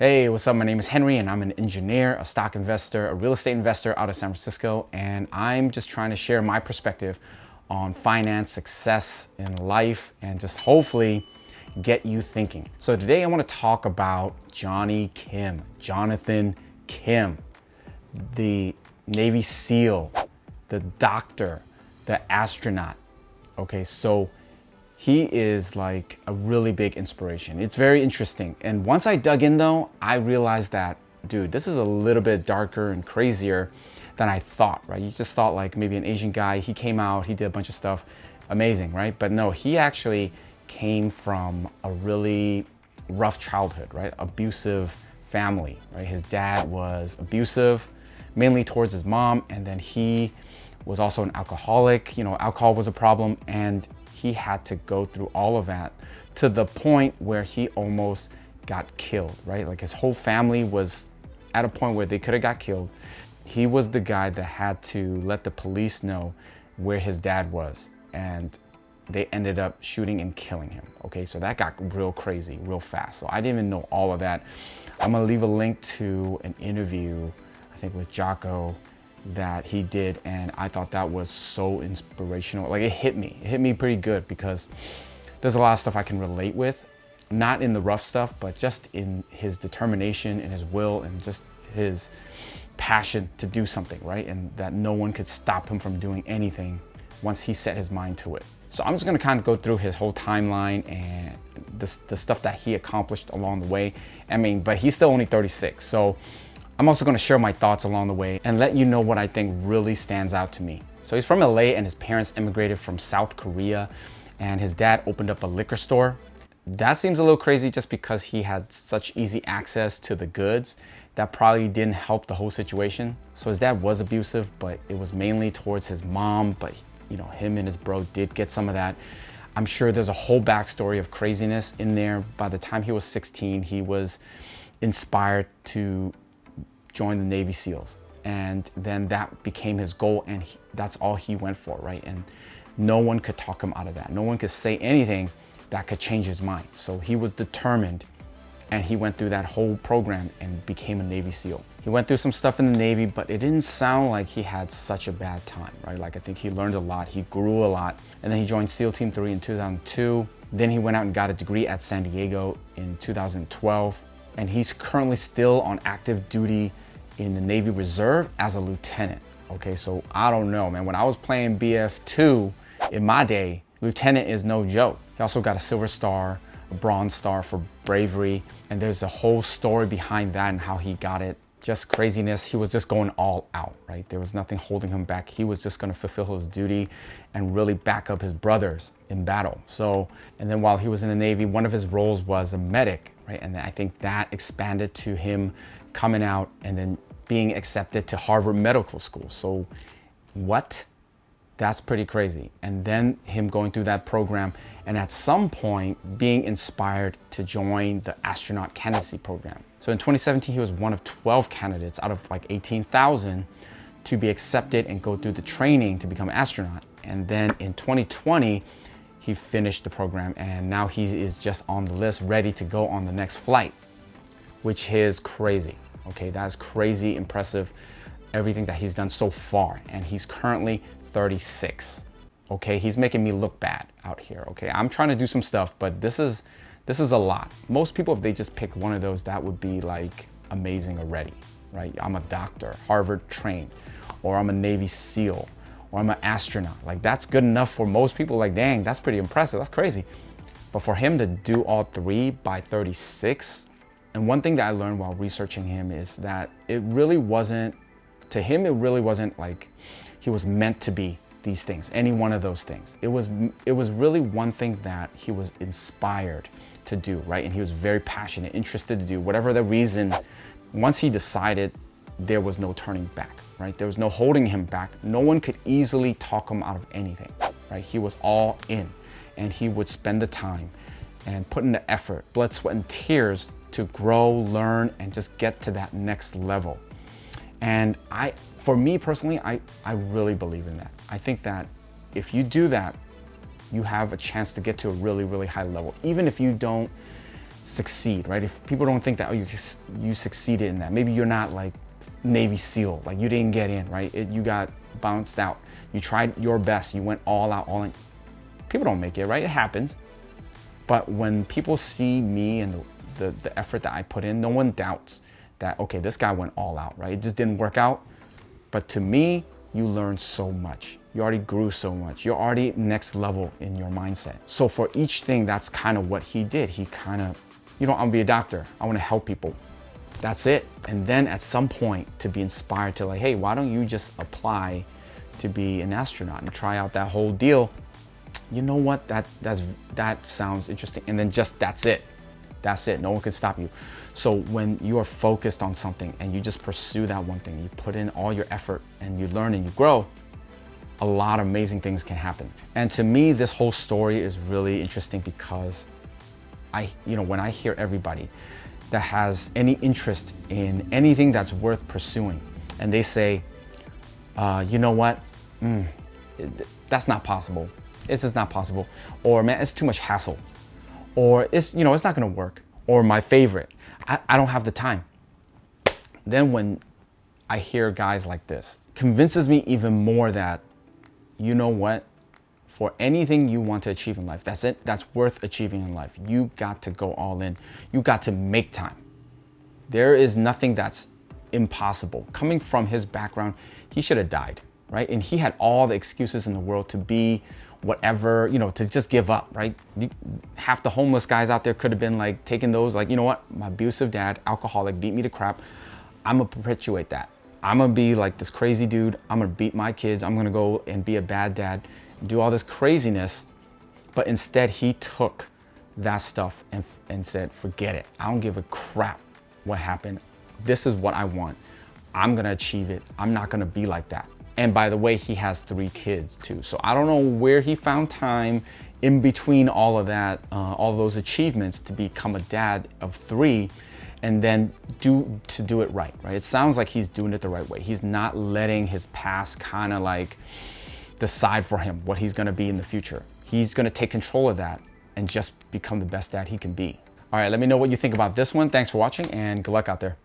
Hey, what's up? My name is Henry and I'm an engineer, a stock investor, a real estate investor out of San Francisco. And I'm just trying to share my perspective on finance, success in life, and just hopefully get you thinking. So today I want to talk about Jonny Kim, Jonathan Kim, the Navy SEAL, the doctor, the astronaut. Okay, so he is like a really big inspiration. It's very interesting. And once I dug in though, I realized that, dude, this is a little bit darker and crazier than I thought, right? You just thought like maybe an Asian guy, he came out, he did a bunch of stuff, amazing, right? But no, he actually came from a really rough childhood, right? Abusive family, right? His dad was abusive, mainly towards his mom, and then he was also an alcoholic. You know, alcohol was a problem, and he had to go through all of that to the point where he almost got killed, right? Like his whole family was at a point where they could have got killed. He was the guy that had to let the police know where his dad was, and they ended up shooting and killing him. Okay, so that got real crazy real fast. So I didn't even know all of that. I'm gonna leave a link to an interview, I think with Jocko, that he did, and I thought that was so inspirational. Like it hit me pretty good, because there's a lot of stuff I can relate with, not in the rough stuff, but just in his determination and his will and just his passion to do something, right? And that no one could stop him from doing anything once he set his mind to it. So I'm just gonna kind of go through his whole timeline and the stuff that he accomplished along the way. I mean, but he's still only 36, so I'm also gonna share my thoughts along the way and let you know what I think really stands out to me. So he's from LA, and his parents immigrated from South Korea, and his dad opened up a liquor store. That seems a little crazy just because he had such easy access to the goods. That probably didn't help the whole situation. So his dad was abusive, but it was mainly towards his mom, but you know, him and his bro did get some of that. I'm sure there's a whole backstory of craziness in there. By the time he was 16, he was inspired to join the Navy SEALs, and then that became his goal, and that's all he went for, right? And no one could talk him out of that. No one could say anything that could change his mind. So he was determined, and he went through that whole program and became a Navy SEAL. He went through some stuff in the Navy, but it didn't sound like he had such a bad time, right? Like I think he learned a lot, he grew a lot, and then he joined SEAL Team 3 in 2002. Then he went out and got a degree at San Diego in 2012. And he's currently still on active duty in the Navy Reserve as a lieutenant. Okay, so I don't know, man. When I was playing BF2 in my day, lieutenant is no joke. He also got a Silver Star, a Bronze Star for bravery, and there's a whole story behind that and how he got it. Just craziness. He was just going all out, right? There was nothing holding him back. He was just gonna fulfill his duty and really back up his brothers in battle. So, and then while he was in the Navy, one of his roles was a medic, right? And I think that expanded to him coming out and then being accepted to Harvard Medical School. So what? That's pretty crazy. And then him going through that program, and at some point being inspired to join the Astronaut candidacy program. So in 2017, he was one of 12 candidates out of like 18,000 to be accepted and go through the training to become an astronaut. And then in 2020, he finished the program, and now he is just on the list, ready to go on the next flight, which is crazy. Okay, that's crazy impressive, everything that he's done so far. And he's currently 36. Okay, he's making me look bad out here. Okay, I'm trying to do some stuff, but this is a lot. Most people, if they just picked one of those, that would be like amazing already, right? I'm a doctor, Harvard trained, or I'm a Navy SEAL, or I'm an astronaut. Like that's good enough for most people. Like, dang, that's pretty impressive. That's crazy. But for him to do all three by 36, and one thing that I learned while researching him is that it really wasn't, to him, it really wasn't like he was meant to be these things, any one of those things. It was really one thing that he was inspired to do, right? And he was very passionate, interested to do whatever the reason. Once he decided, there was no turning back, right? There was no holding him back. No one could easily talk him out of anything, right? He was all in, and he would spend the time and put in the effort, blood, sweat, and tears to grow, learn, and just get to that next level. And for me personally, I really believe in that. I think that if you do that, you have a chance to get to a really, really high level. Even if you don't succeed, right? If people don't think that, oh, you succeeded in that, maybe you're not like Navy SEAL, like you didn't get in, right? You got bounced out. You tried your best. You went all out, all in. People don't make it, right? It happens. But when people see me and the effort that I put in, no one doubts that, okay, this guy went all out, right? It just didn't work out. But to me, you learned so much. You already grew so much. You're already next level in your mindset. So for each thing, that's kind of what he did. He kind of, I'm gonna be a doctor. I wanna help people. That's it. And then at some point to be inspired to like, hey, why don't you just apply to be an astronaut and try out that whole deal? You know what, that sounds interesting. And then just, that's it. That's it, no one can stop you. So when you are focused on something and you just pursue that one thing, you put in all your effort and you learn and you grow, a lot of amazing things can happen. And to me, this whole story is really interesting because when I hear everybody that has any interest in anything that's worth pursuing, and they say, you know what, that's not possible. It's just not possible. Or man, it's too much hassle. Or it's not gonna work. Or my favorite, I don't have the time. Then when I hear guys like this, convinces me even more that, you know what, for anything you want to achieve in life, that's worth achieving in life, you got to go all in. You got to make time. There is nothing that's impossible. Coming from his background, he should have died, right? And he had all the excuses in the world to be whatever, to just give up, right? Half the homeless guys out there could have been like taking those, like, you know what, my abusive dad, alcoholic, beat me to crap. I'm gonna perpetuate that. I'm gonna be like this crazy dude. I'm gonna beat my kids. I'm gonna go and be a bad dad, do all this craziness. But instead he took that stuff and said, forget it. I don't give a crap what happened. This is what I want. I'm gonna achieve it. I'm not gonna be like that. And by the way, he has 3 kids too. So I don't know where he found time in between all of that, all those achievements to become a dad of 3 and then do it right? It sounds like he's doing it the right way. He's not letting his past kind of like decide for him what he's gonna be in the future. He's gonna take control of that and just become the best dad he can be. All right, let me know what you think about this one. Thanks for watching and good luck out there.